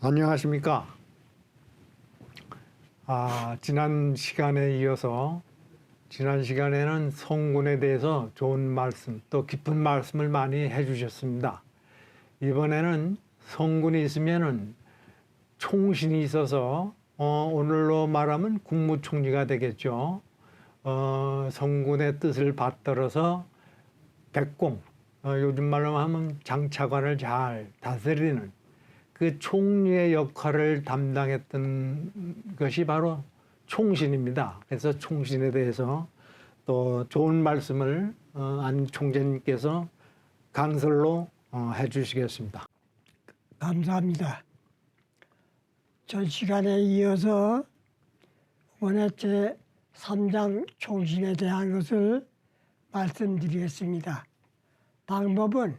안녕하십니까. 지난 시간에 이어서 지난 시간에는 성군에 대해서 좋은 말씀 또 깊은 말씀을 많이 해주셨습니다. 이번에는 성군이 있으면은 총신이 있어서 오늘로 말하면 국무총리가 되겠죠. 성군의 뜻을 받들어서 백공, 요즘 말로 하면 장차관을 잘 다스리는 그 총리의 역할을 담당했던 것이 바로 총신입니다. 그래서 총신에 대해서 또 좋은 말씀을 안 총재님께서 강설로 해주시겠습니다. 감사합니다. 전 시간에 이어서 이번에 제 3장 총신에 대한 것을 말씀드리겠습니다. 방법은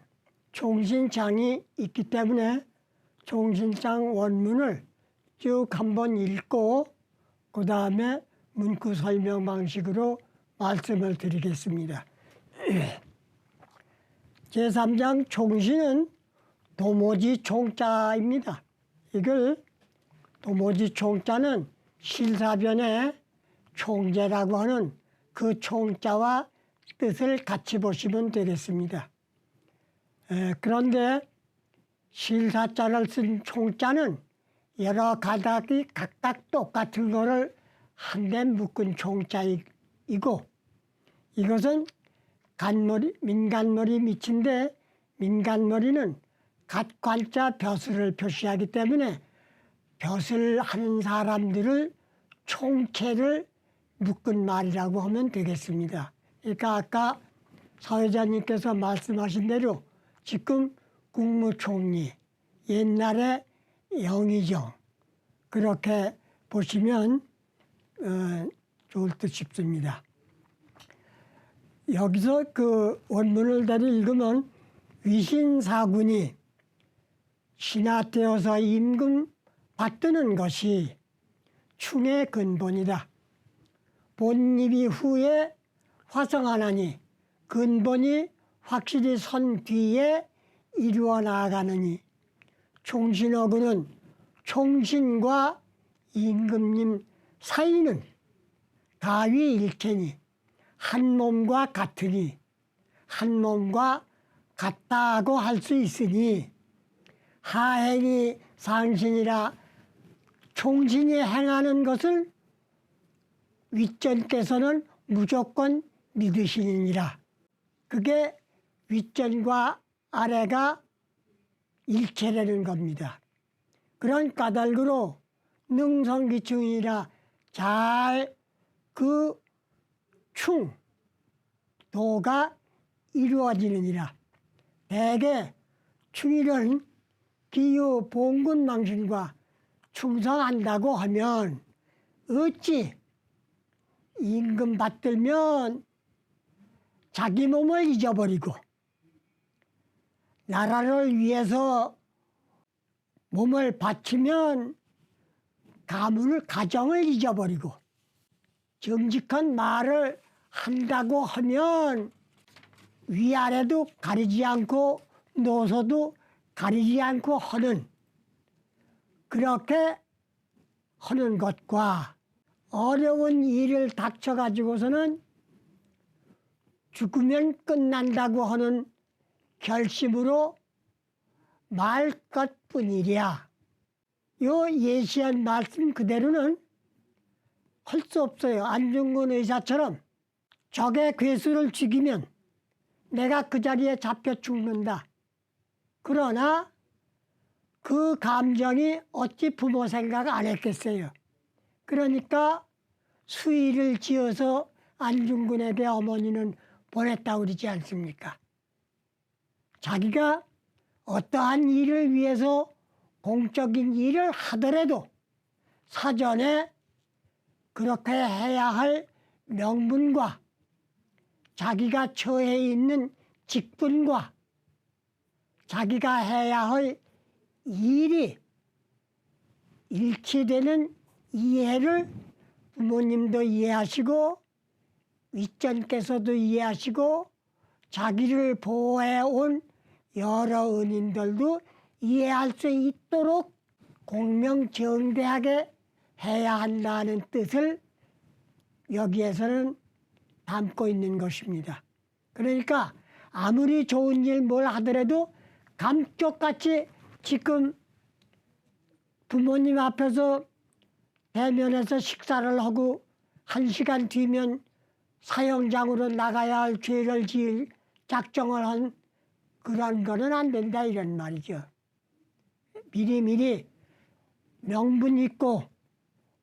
총신장이 있기 때문에 총신장 원문을 쭉 한번 읽고 그 다음에 문구 설명 방식으로 말씀을 드리겠습니다. 제3장 총신은 도모지 총자입니다. 이걸 도모지 총자는 실사변의 총재라고 하는 그 총자와 뜻을 같이 보시면 되겠습니다. 그런데 실사자를 쓴 총자는 여러 가닥이 각각 똑같은 거를 한데 묶은 총자이고 이것은 간머리, 민간머리 밑인데 민간머리는 갓관자 벼슬을 표시하기 때문에 벼슬 하는 사람들을 총체를 묶은 말이라고 하면 되겠습니다. 그러니까 아까 사회자님께서 말씀하신 대로 지금 국무총리, 옛날에 영의정 그렇게 보시면 좋을 듯 싶습니다. 여기서 그 원문을 대로 읽으면 위신사군이 신하되어서 임금 받드는 것이 충의 근본이다. 본입이 후에 화성하나니 근본이 확실히 선 뒤에 이루어 나아가느니 총신어군은 총신과 임금님 사이는 가위 일체니 한 몸과 같으니 한 몸과 같다고 할 수 있으니 하행이 상신이라 총신이 행하는 것을 윗전께서는 무조건 믿으시니라. 그게 윗전과 아래가 일체라는 겁니다. 그런 까닭으로 능성기충이라 잘 그 충도가 이루어지느니라. 대개 충일은 기유 봉군망신과 충성한다고 하면 어찌 임금 받들면 자기 몸을 잊어버리고 나라를 위해서 몸을 바치면 가정을 잊어버리고 정직한 말을 한다고 하면 위아래도 가리지 않고 노소도 가리지 않고 하는 그렇게 하는 것과 어려운 일을 닥쳐가지고서는 죽으면 끝난다고 하는 결심으로 말 것뿐이랴. 요 예시한 말씀 그대로는 할 수 없어요. 안중근 의사처럼 적의 괴수를 죽이면 내가 그 자리에 잡혀 죽는다. 그러나 그 감정이 어찌 부모 생각 안 했겠어요. 그러니까 수의를 지어서 안중근에게 어머니는 보냈다고 그러지 않습니까? 자기가 어떠한 일을 위해서 공적인 일을 하더라도 사전에 그렇게 해야 할 명분과 자기가 처해 있는 직분과 자기가 해야 할 일이 일치되는 이해를 부모님도 이해하시고 윗전께서도 이해하시고 자기를 보호해 온 여러 은인들도 이해할 수 있도록 공명정대하게 해야 한다는 뜻을 여기에서는 담고 있는 것입니다. 그러니까 아무리 좋은 일 뭘 하더라도 감쪽같이 지금 부모님 앞에서 대면해서 식사를 하고 1시간 뒤면 사형장으로 나가야 할 죄를 지을 작정을 한 그런 거는 안 된다 이런 말이죠. 미리미리 명분 있고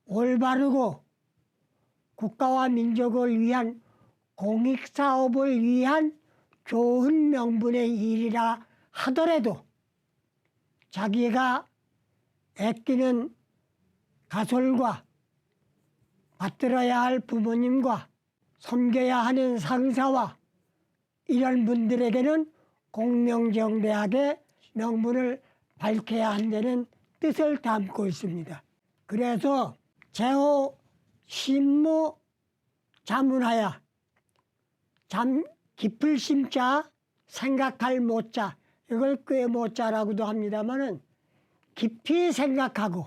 올바르고 국가와 민족을 위한 공익사업을 위한 좋은 명분의 일이라 하더라도 자기가 아끼는 가솔과 받들어야 할 부모님과 섬겨야 하는 상사와 이런 분들에게는 공명정대하게 명분을 밝혀야 한다는 뜻을 담고 있습니다. 그래서 제호 심모 자문하여 깊을 심자 생각할 모자 이걸 꽤 모자라고도 합니다마는 깊이 생각하고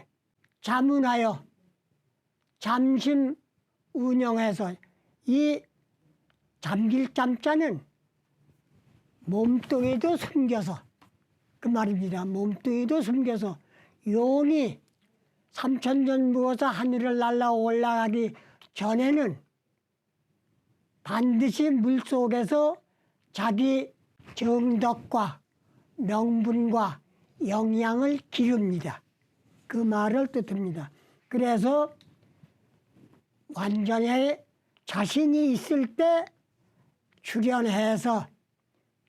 자문하여 잠심 운영해서 이 잠길 잠자는 몸뚱이도 숨겨서 그 말입니다. 몸뚱이도 숨겨서 용이 3000년 무어서 하늘을 날아 올라가기 전에는 반드시 물속에서 자기 정덕과 명분과 영양을 기릅니다. 그 말을 뜻합니다. 그래서 완전히 자신이 있을 때 출연해서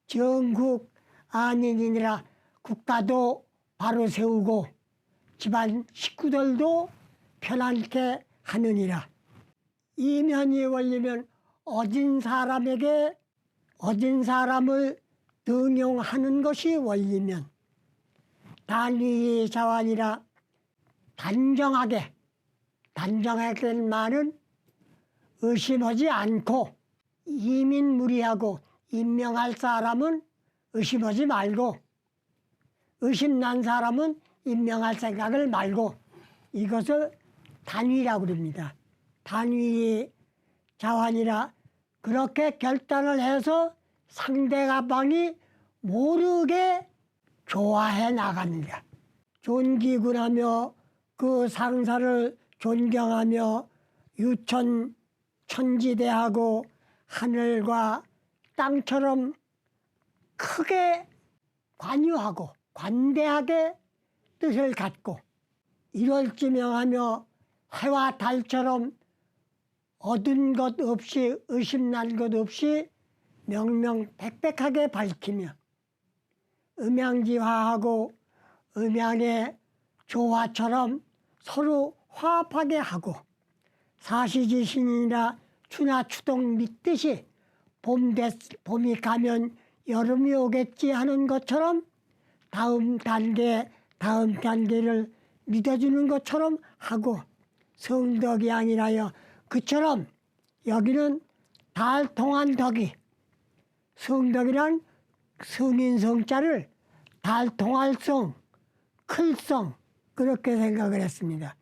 정국 안인이니라 국가도 바로 세우고 집안 식구들도 편안케 하느니라. 이면이 원리면 어진 사람에게 어진 사람을 등용하는 것이 원리면 단위 자완이라 단정하게 단정하게는 말은 의심하지 않고 이민무리하고 임명할 사람은 의심하지 말고 의심난 사람은 임명할 생각을 말고 이것을 단위라고 그럽니다. 단위 자완이라 그렇게 결단을 해서 상대방이 모르게 좋아해 나갑니다. 존귀군하며 그 상사를 존경하며 유천 천지대하고 하늘과 땅처럼 크게 관유하고 관대하게 뜻을 갖고 이럴지명하며 해와 달처럼 얻은 것 없이 의심난 것 없이 명명백백하게 밝히며 음양지화하고 음양의 조화처럼 서로 화합하게 하고 사시지신이나 추나 추동 믿듯이 봄이 가면 여름이 오겠지 하는 것처럼 다음 단계를 믿어주는 것처럼 하고 성덕이 아니라여 그처럼 여기는 달통한 덕이 성덕이란 성인성자를 달통할 성, 클성 그렇게 생각을 했습니다.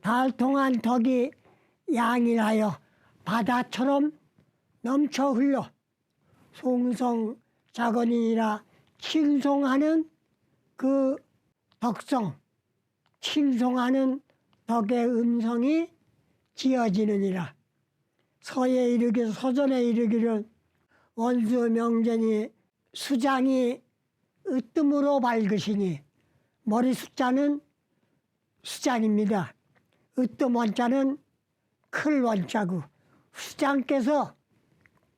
달통한 덕이 양일하여 바다처럼 넘쳐 흘러 송성자건이니라 칭송하는 그 덕성, 칭송하는 덕의 음성이 지어지느니라. 서에 이르기를 서전에 이르기를 원수 명전이 수장이 으뜸으로 밝으시니 머리 숫자는 수장입니다. 으뜸 원자는 클 원자고 수장께서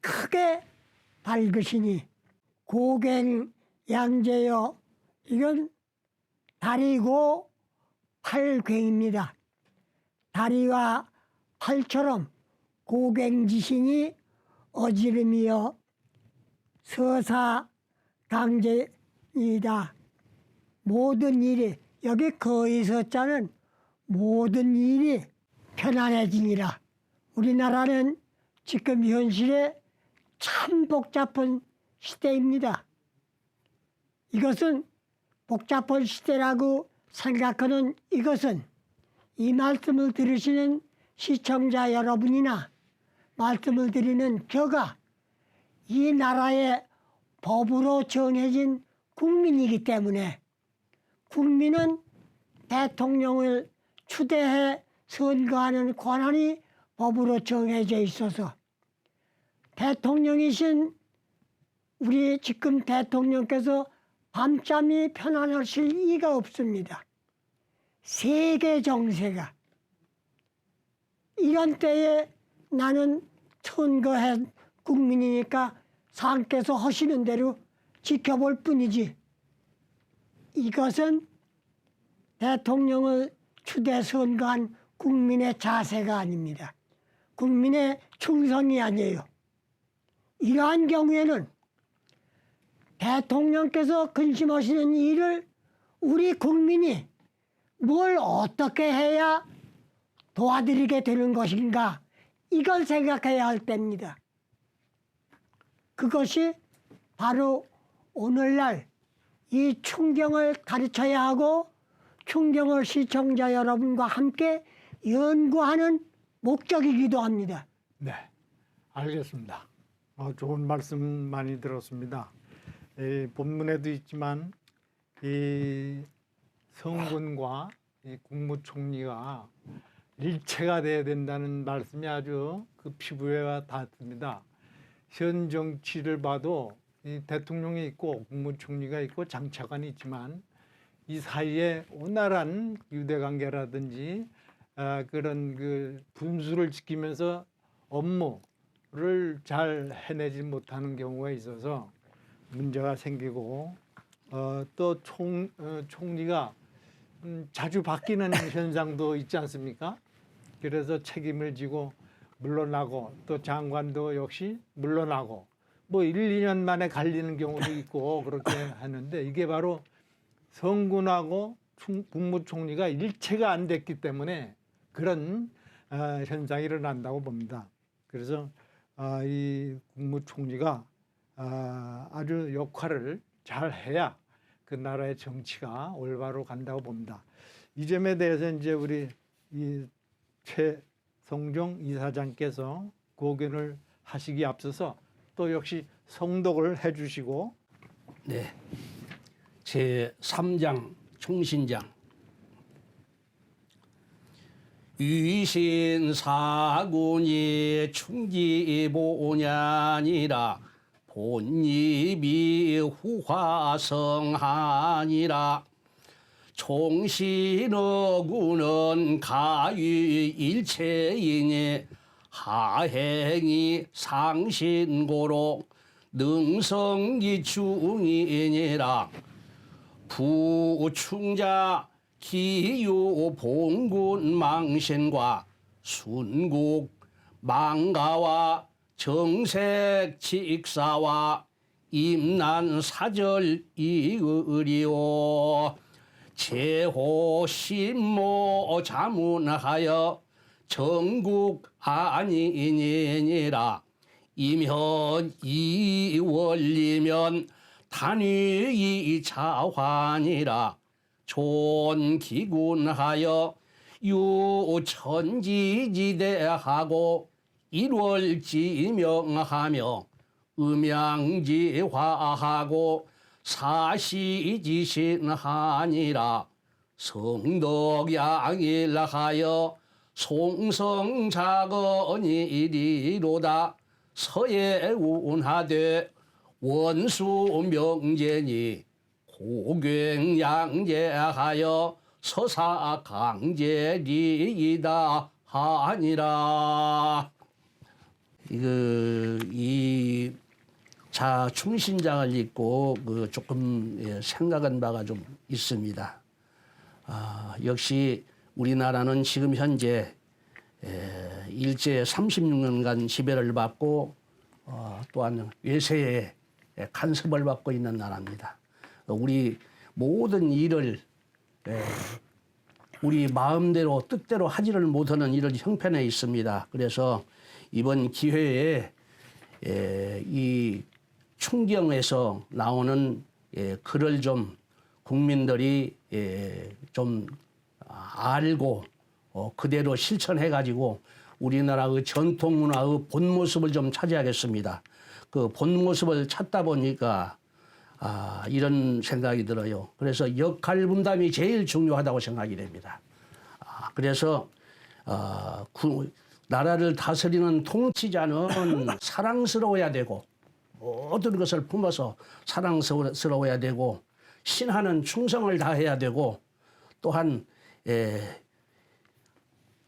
크게 밝으시니 고갱 양재여 이건 다리고 팔괭입니다. 다리와 팔처럼 고갱지신이 어지름이여 서사강제이다. 모든 일이 여기 거의 서자는 모든 일이 편안해지니라. 우리나라는 지금 현실에 참 복잡한 시대입니다. 이것은 복잡한 시대라고 생각하는 이것은 이 말씀을 들으시는 시청자 여러분이나 말씀을 드리는 저가 이 나라의 법으로 정해진 국민이기 때문에 국민은 대통령을 추대해 선거하는 권한이 법으로 정해져 있어서 대통령이신 우리 지금 대통령께서 밤잠이 편안하실 리가 없습니다. 세계 정세가 이런 때에 나는 선거한 국민이니까 상께서 하시는 대로 지켜볼 뿐이지 이것은 대통령을 추대 선거한 국민의 자세가 아닙니다. 국민의 충성이 아니에요. 이러한 경우에는 대통령께서 근심하시는 일을 우리 국민이 뭘 어떻게 해야 도와드리게 되는 것인가 이걸 생각해야 할 때입니다. 그것이 바로 오늘날 이 충경을 가르쳐야 하고 충경을 시청자 여러분과 함께 연구하는 목적이기도 합니다. 네, 알겠습니다. 좋은 말씀 많이 들었습니다. 본문에도 있지만 이 성군과 이 국무총리가 일체가 돼야 된다는 말씀이 아주 그 피부에 닿습니다. 현 정치를 봐도 이 대통령이 있고 국무총리가 있고 장차관이 있지만 이 사이에 온화한 유대관계라든지 그런 그 분수를 지키면서 업무를 잘 해내지 못하는 경우가 있어서 문제가 생기고 또 총리가 자주 바뀌는 현상도 있지 않습니까? 그래서 책임을 지고 물러나고 또 장관도 역시 물러나고 뭐 1, 2년 만에 갈리는 경우도 있고 그렇게 하는데 이게 바로 성군하고 국무총리가 일체가 안 됐기 때문에 그런 현상이 일어난다고 봅니다. 그래서 이 국무총리가 아주 역할을 잘 해야 그 나라의 정치가 올바로 간다고 봅니다. 이 점에 대해서 이제 우리 이 최성종 이사장께서 고견을 하시기 앞서서 또 역시 성독을 해주시고 네, 제 3장 총신장 위신사군이 충지보냐니라 본입이 후화성하니라 총신어군은 가위일체이니 하행이 상신고로 능성기중이니라 부충자 기유 봉군 망신과 순국 망가와 정색 직사와 임난 사절 이의리오 제호 신모 자문하여 전국 아니니라 이면 이월리면 단위 자환이라 존기군하여 유천지지대하고 일월지명하며 음양지화하고 사시지신하니라 성덕양일하여 송성자건이리로다 서예운하되 원수명제니 고경양제하여 서사강제리이다 하니라. 이 자충신장을 읽고 조금 생각한 바가 좀 있습니다. 역시 우리나라는 지금 현재 일제 36년간 지배를 받고 또한 외세의 간섭을 받고 있는 나라입니다. 우리 모든 일을 우리 마음대로 뜻대로 하지를 못하는 이런 형편에 있습니다. 그래서 이번 기회에 이 충경에서 나오는 글을 좀 국민들이 좀 알고 그대로 실천해가지고 우리나라의 전통 문화의 본 모습을 좀 찾아야겠습니다. 그 본 모습을 찾다 보니까 이런 생각이 들어요. 그래서 역할 분담이 제일 중요하다고 생각이 됩니다. 그래서 나라를 다스리는 통치자는 사랑스러워야 되고 모든 것을 품어서 사랑스러워야 되고 신하는 충성을 다해야 되고 또한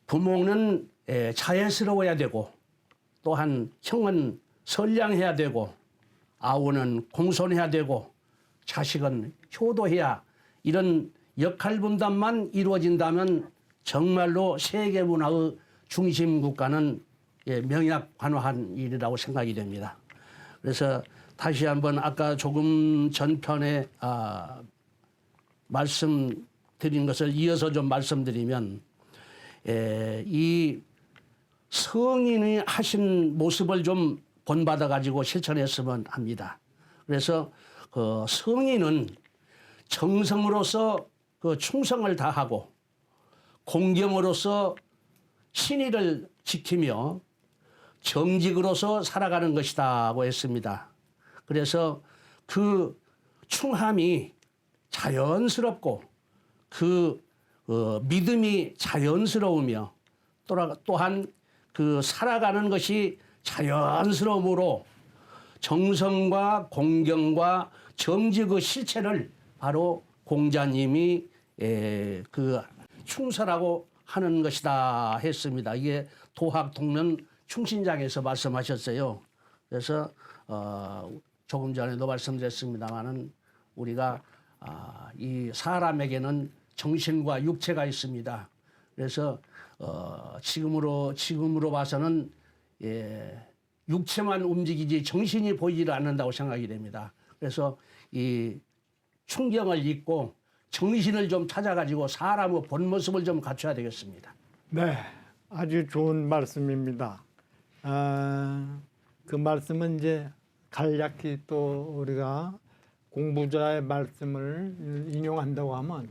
부모는 자애스러워야 되고 또한 형은 선량해야 되고 아우는 공손해야 되고 자식은 효도해야 이런 역할 분담만 이루어진다면 정말로 세계 문화의 중심 국가는 명약관화한 일이라고 생각이 됩니다. 그래서 다시 한번 아까 조금 전편에 말씀드린 것을 이어서 좀 말씀드리면 이 성인이 하신 모습을 좀 본받아 가지고 실천했으면 합니다. 그래서 그 성인은 정성으로서 그 충성을 다하고 공경으로서 신의를 지키며 정직으로서 살아가는 것이다고 했습니다. 그래서 그 충함이 자연스럽고 그 믿음이 자연스러우며 또한 그 살아가는 것이 자연스러움으로 정성과 공경과 정직의 실체를 바로 공자님이 그 충서라고 하는 것이다 했습니다. 이게 도학통면 충신장에서 말씀하셨어요. 그래서 조금 전에도 말씀드렸습니다마는 우리가 이 사람에게는 정신과 육체가 있습니다. 그래서 지금으로 봐서는 육체만 움직이지 정신이 보이지를 않는다고 생각이 됩니다. 그래서 이 충경을 읽고 정신을 좀 찾아가지고 사람의 본 모습을 좀 갖춰야 되겠습니다. 네, 아주 좋은 말씀입니다. 그 말씀은 이제 간략히 또 우리가 공부자의 말씀을 인용한다고 하면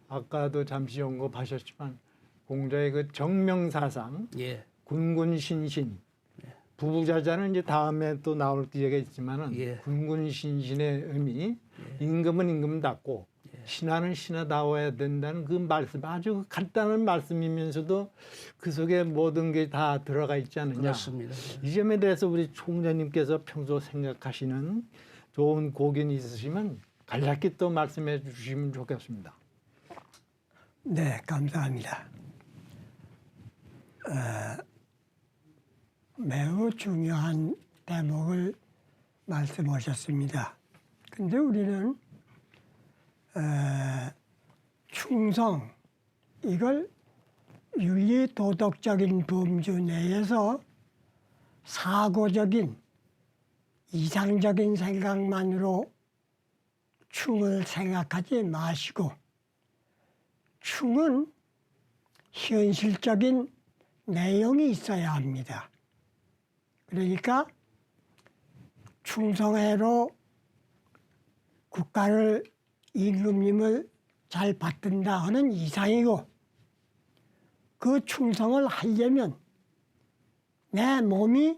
아까도 잠시 언급하셨지만 공자의 그 정명사상, 예. 군군신신, 부부자자는 이제 다음에 또 나올 기회가 있지만은 예. 군군신신의 의미, 임금은 임금답고 신하는 신하다워야 된다는 그 말씀, 아주 간단한 말씀이면서도 그 속에 모든 게 다 들어가 있지 않느냐. 그렇습니다. 이 점에 대해서 우리 총장님께서 평소 생각하시는 좋은 고견이 있으시면 간략히 또 말씀해 주시면 좋겠습니다. 네, 감사합니다. 매우 중요한 대목을 말씀하셨습니다. 근데 우리는 충성, 이걸 윤리 도덕적인 범주 내에서 사고적인 이상적인 생각만으로 충을 생각하지 마시고 충은 현실적인 내용이 있어야 합니다. 그러니까 충성회로 국가를 임금님을 잘 받든다 하는 이상이고 그 충성을 하려면 내 몸이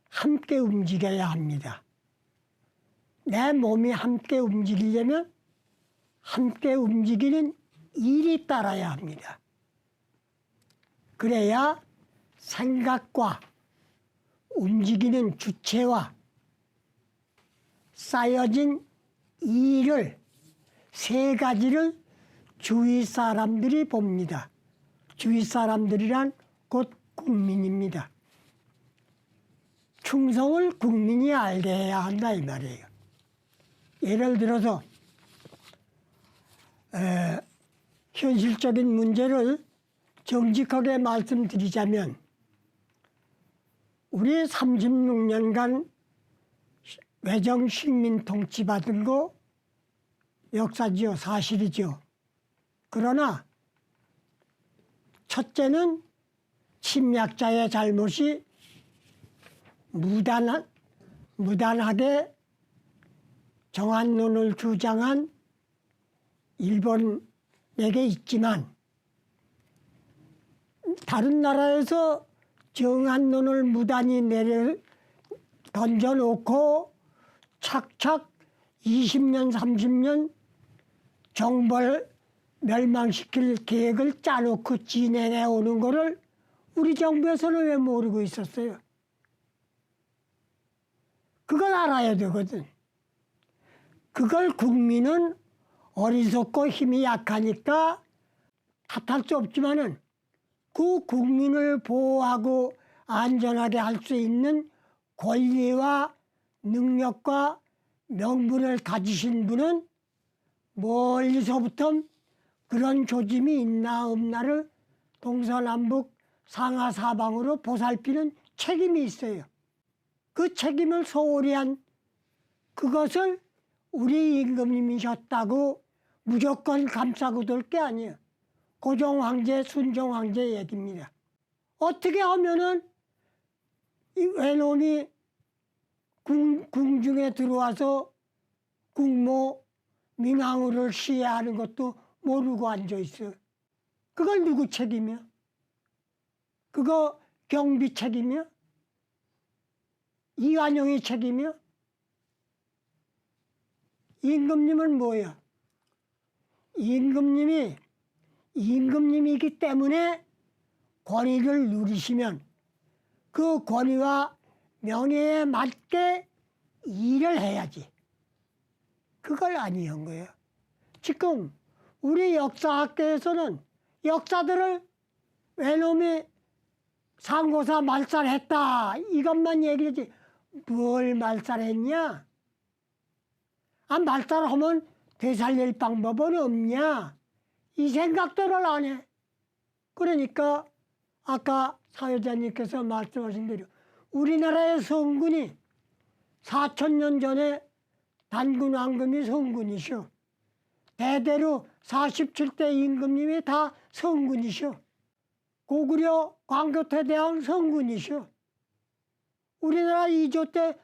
함께 움직여야 합니다. 내 몸이 함께 움직이려면 함께 움직이는 일이 따라야 합니다. 그래야 생각과 움직이는 주체와 쌓여진 일을 세 가지를 주위 사람들이 봅니다. 주위 사람들이란 곧 국민입니다. 충성을 국민이 알게 해야 한다 이 말이에요. 예를 들어서 현실적인 문제를 정직하게 말씀드리자면 우리 36년간 외정 식민 통치 받은 거 역사지요, 사실이죠. 그러나 첫째는 침략자의 잘못이 무단하게 정한론을 주장한 일본에게 있지만 다른 나라에서 정한 논을 무단히 내려 던져놓고 착착 20년, 30년 정벌 멸망시킬 계획을 짜놓고 진행해 오는 거를 우리 정부에서는 왜 모르고 있었어요? 그걸 알아야 되거든. 그걸 국민은 어리석고 힘이 약하니까 탓할 수 없지만은 그 국민을 보호하고 안전하게 할 수 있는 권리와 능력과 명분을 가지신 분은 멀리서부터 그런 조짐이 있나 없나를 동서남북 상하사방으로 보살피는 책임이 있어요. 그 책임을 소홀히 한 그것을 우리 임금님이셨다고 무조건 감싸고 돌 게 아니에요. 고종황제, 순종황제 얘기입니다. 어떻게 하면은 이 외놈이 궁중에 들어와서 국모 민항우를 시해하는 것도 모르고 앉아있어요. 그걸 누구 책임이야? 그거 경비 책임이야? 이완용이 책임이야? 임금님은 뭐야? 임금님이기 때문에 권위를 누리시면 그 권위와 명예에 맞게 일을 해야지. 그걸 아니한 거예요. 지금 우리 역사학계에서는 역사들을 외놈이 상고사 말살했다 이것만 얘기하지 뭘 말살했냐? 아 말살하면 되살릴 방법은 없냐? 이 생각들을 안 해. 그러니까 아까 사회자님께서 말씀하신 대로 우리나라의 성군이 4,000년 전에 단군 왕금이 성군이셔. 대대로 47대 임금님이 다 성군이셔. 고구려 광교태대왕 성군이셔. 우리나라 2조 때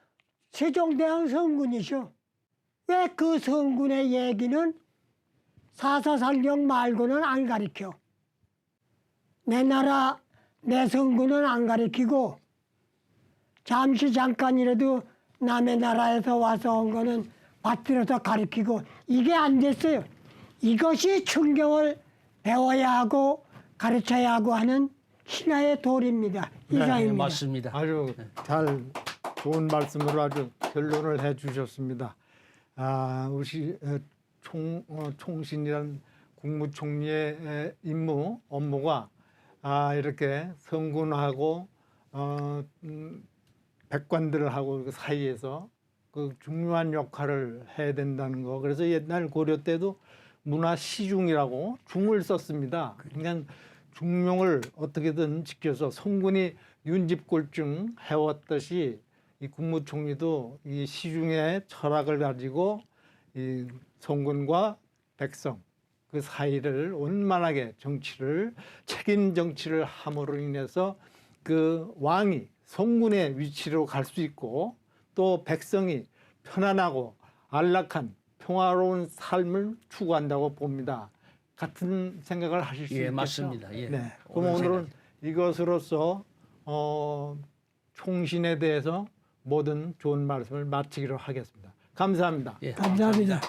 세종대왕 성군이셔. 왜 그 성군의 얘기는 사사상경 말고는 안 가리켜? 내 나라 내 성군은 안 가리키고 잠깐이라도 남의 나라에서 와서 온 거는 받들어서 가리키고 이게 안 됐어요. 이것이 충경을 배워야 하고 가르쳐야 하고 하는 신화의 도리입니다. 이상입니다. 네, 맞습니다. 아주 잘 좋은 말씀으로 아주 결론을 해주셨습니다. 우리 총신이란 국무총리의 임무 업무가 이렇게 성군하고 백관들하고 그 사이에서 그 중요한 역할을 해야 된다는 거. 그래서 옛날 고려 때도 문화 시중이라고 중을 썼습니다. 그러니까 중용을 어떻게든 지켜서 성군이 윤집골증 해왔듯이 이 국무총리도 이 시중의 철학을 가지고 이 성군과 백성 그 사이를 원만하게 정치를 책임 정치를 함으로 인해서 그 왕이 성군의 위치로 갈 수 있고 또 백성이 편안하고 안락한 평화로운 삶을 추구한다고 봅니다. 같은 생각을 하실 수 있겠죠? 맞습니다. 예. 네. 그럼 오늘은 이것으로서 총신에 대해서 모든 좋은 말씀을 마치기로 하겠습니다. 감사합니다. 예, 감사합니다.